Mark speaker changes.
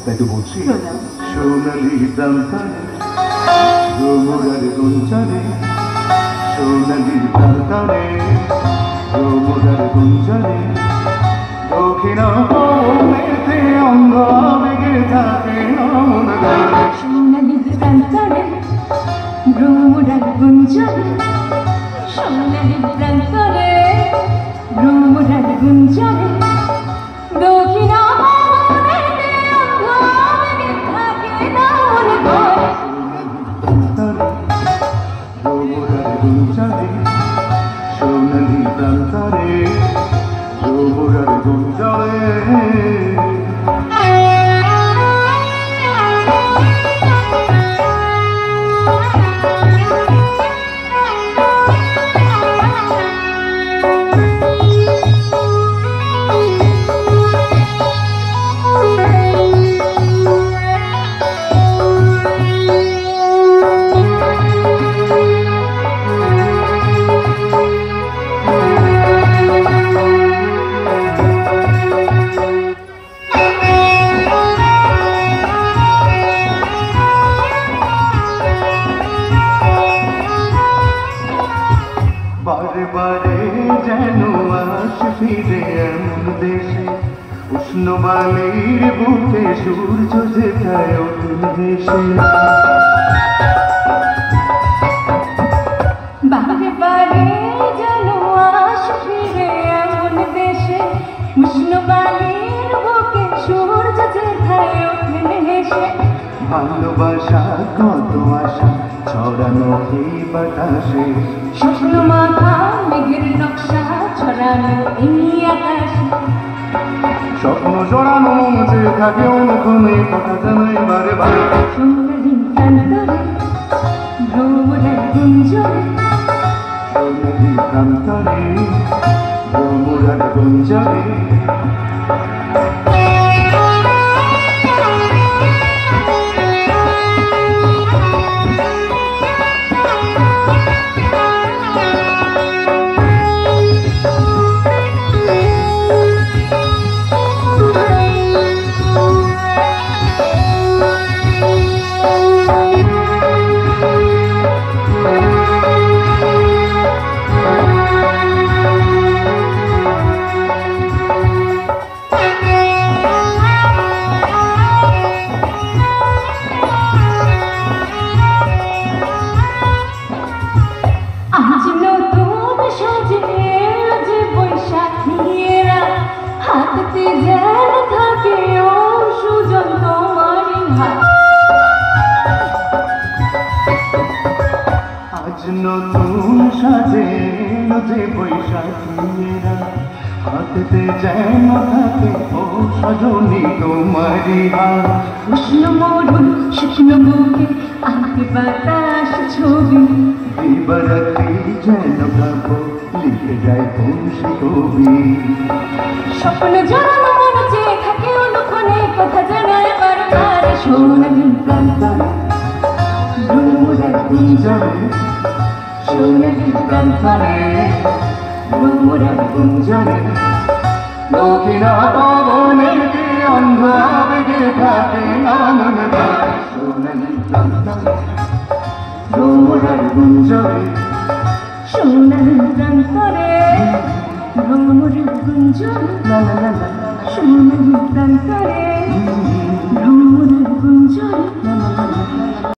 Speaker 1: তাই তো বলছি সোনালি প্রান্তরে ভ্রমরার গুঞ্জনে সোনালি প্রান্তরে ভ্রমরার গুঞ্জনে দক্ষিণ পবনেতে অঙ্গ বেগে থাকে মন গানে
Speaker 2: সোনালি প্রান্তরে ভ্রমরার গুঞ্জনে সোনালি প্রান্তরে ভ্রমরার গুঞ্জনে দক্ষিণ পবনেতে অঙ্গ বেগে থাকে মন গানে
Speaker 1: ভ্রমরার গুঞ্জনে সোনালি প্রান্তরে ভ্রমরার গুঞ্জনে বারে বারে যেন আস ফিরে এমন দেশে উষ্ণ বালির বুকে সূর্য যেথায় অতুল দেশে
Speaker 2: বারে বারে যেন আস ফিরে এমন দেশে উষ্ণ বালির বুকে সূর্য যেথায় ওঠেন হেসে
Speaker 1: ভালোবাসা কত আশা ছড়ানো এই বাতাসে
Speaker 2: স্বপ্ন মাথা মেঘের নকশা ছড়ানো এই আকাশে
Speaker 1: স্বপ্ন জড়ানো মঞ্চে থাকে অনুক্ষণে কথা জানাই বারে বারে
Speaker 2: সোনালি প্রান্তরে ভ্রমরার গুঞ্জনে
Speaker 1: সোনালি প্রান্তরে ভ্রমরার গুঞ্জনে
Speaker 2: আজ নতুন সাজে যে বৈশাখীরা হাততে যেন থাকে ও সুজন তোমারই হাত
Speaker 1: আজ নতুন সাজে যে বৈশাখীরা হাতে যেন থাকে ও সজনী তোমারি হাত
Speaker 2: উষ্ণ মরুন শুকনো বুকে আঁকে বাতাস ছবি
Speaker 1: দিবারাত্রি যেন ভাবো লিখে যায় বংশী কবি
Speaker 2: স্বপ্ন জড়ানো মনে চেয়ে থাকে অনুক্ষণে কথা জানায় বারবার সোনালি প্রান্তরে ভ্রমরার গুঞ্জনে সোনালি প্রান্তরে ভ্রমরার গুঞ্জনে
Speaker 1: দক্ষিণ পবনেতে অন্ধ বেগে থাকে মন গানে সোনালি প্রান্তরে ভ্রমরার গুঞ্জনে
Speaker 2: সোনালি প্রান্তরে ভ্রমরার গুঞ্জনে
Speaker 1: লা লা লা লা
Speaker 2: সোনালি প্রান্তরে